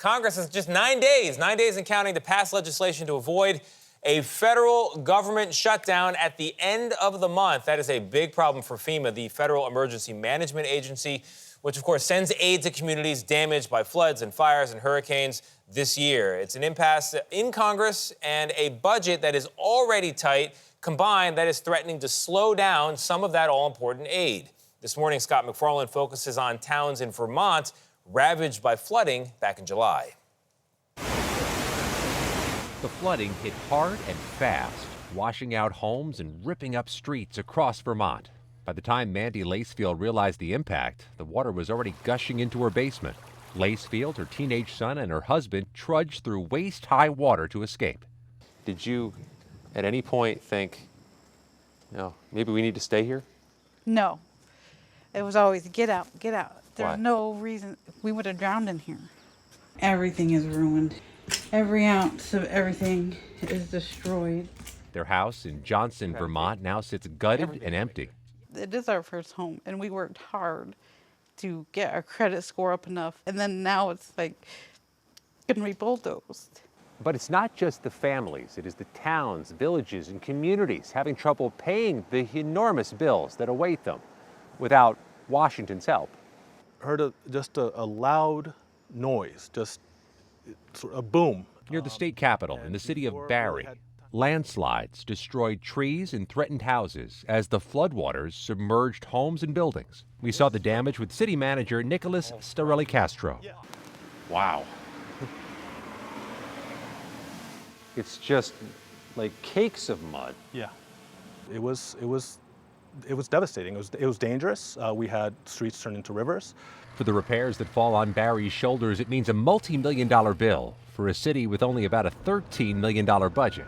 Congress has just 9 days and counting, to pass legislation to avoid a federal government shutdown at the end of the month. That is a big problem for FEMA, the Federal Emergency Management Agency, which, of course, sends aid to communities damaged by floods and fires and hurricanes this year. It's an impasse in Congress and a budget that is already tight, combined, that is threatening to slow down some of that all-important aid. This morning, Scott MacFarlane focuses on towns in Vermont ravaged by flooding back in July. The flooding hit hard and fast, washing out homes and ripping up streets across Vermont. By the time Mandy Lacefield realized the impact, the water was already gushing into her basement. Lacefield, her teenage son, and her husband trudged through waist-high water to escape. Did you at any point think, maybe we need to stay here? No. It was always, get out, get out. There's Why? no reason. We would have drowned in here. Everything is ruined. Every ounce of everything is destroyed. Their house in Johnson, Vermont now sits gutted and empty. It is our first home, and we worked hard to get our credit score up enough. And then now it's like going to be bulldozed. But it's not just the families. It is the towns, villages, and communities having trouble paying the enormous bills that await them without Washington's help. Heard just a loud noise, just a boom. Near the state capitol in the city of Barrie, landslides destroyed trees and threatened houses as the floodwaters submerged homes and buildings. We saw the damage with city manager Nicholas Starelli Castro. Wow. It's just like cakes of mud. Yeah, it was devastating. It was dangerous. We had streets turned into rivers. For the repairs that fall on Barrie's shoulders, it means a multi-million-dollar bill for a city with only about a $13 million budget.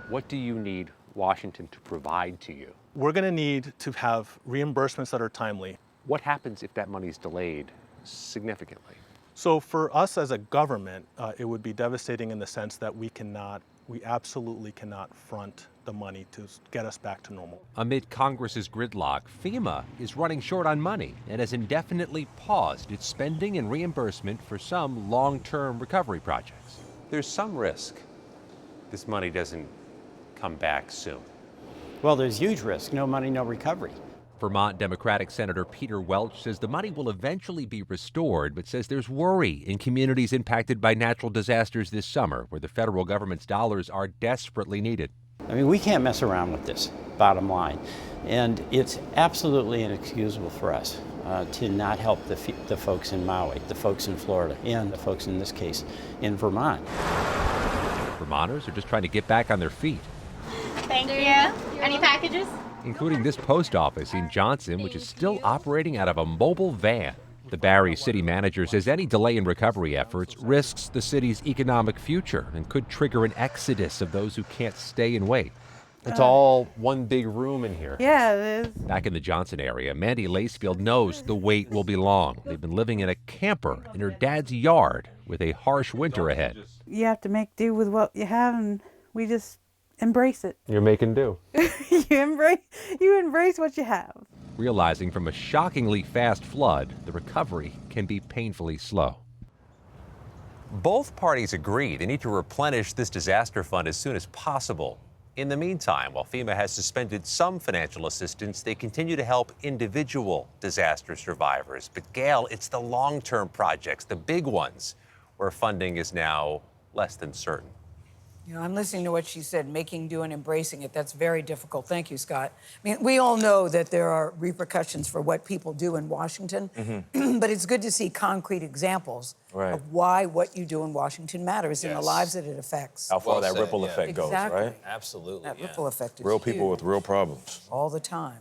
What do you need Washington to provide to you? We're going to need to have reimbursements that are timely. What happens if that money is delayed significantly? So for us as a government, it would be devastating in the sense that we absolutely cannot front the money to get us back to normal. Amid Congress's gridlock, FEMA is running short on money and has indefinitely paused its spending and reimbursement for some long-term recovery projects. There's some risk this money doesn't come back soon. Well, there's huge risk. No money, no recovery. Vermont Democratic Senator Peter Welch says the money will eventually be restored, but says there's worry in communities impacted by natural disasters this summer, where the federal government's dollars are desperately needed. I mean, we can't mess around with this, bottom line. And it's absolutely inexcusable for us to not help the folks in Maui, the folks in Florida, and the folks, in this case, in Vermont. Vermonters are just trying to get back on their feet. Thank you. Any packages? Including this post office in Johnson, which is still operating out of a mobile van. The Barrie city manager says any delay in recovery efforts risks the city's economic future and could trigger an exodus of those who can't stay and wait. It's all one big room in here. Yeah, it is. Back in the Johnson area, Mandy Lacefield knows the wait will be long. They've been living in a camper in her dad's yard with a harsh winter ahead. You have to make do with what you have, and we just embrace it. You're making do. You embrace what you have. Realizing from a shockingly fast flood, the recovery can be painfully slow. Both parties agree they need to replenish this disaster fund as soon as possible. In the meantime, while FEMA has suspended some financial assistance, they continue to help individual disaster survivors. But Gayle, it's the long-term projects, the big ones, where funding is now less than certain. I'm listening to what she said, making do and embracing it. That's very difficult. Thank you, Scott. I mean, we all know that there are repercussions for what people do in Washington, but it's good to see concrete examples of why what you do in Washington matters in the lives that it affects. How far that ripple effect goes, Exactly. right? Absolutely. That ripple effect is Real people huge with real problems. all the time.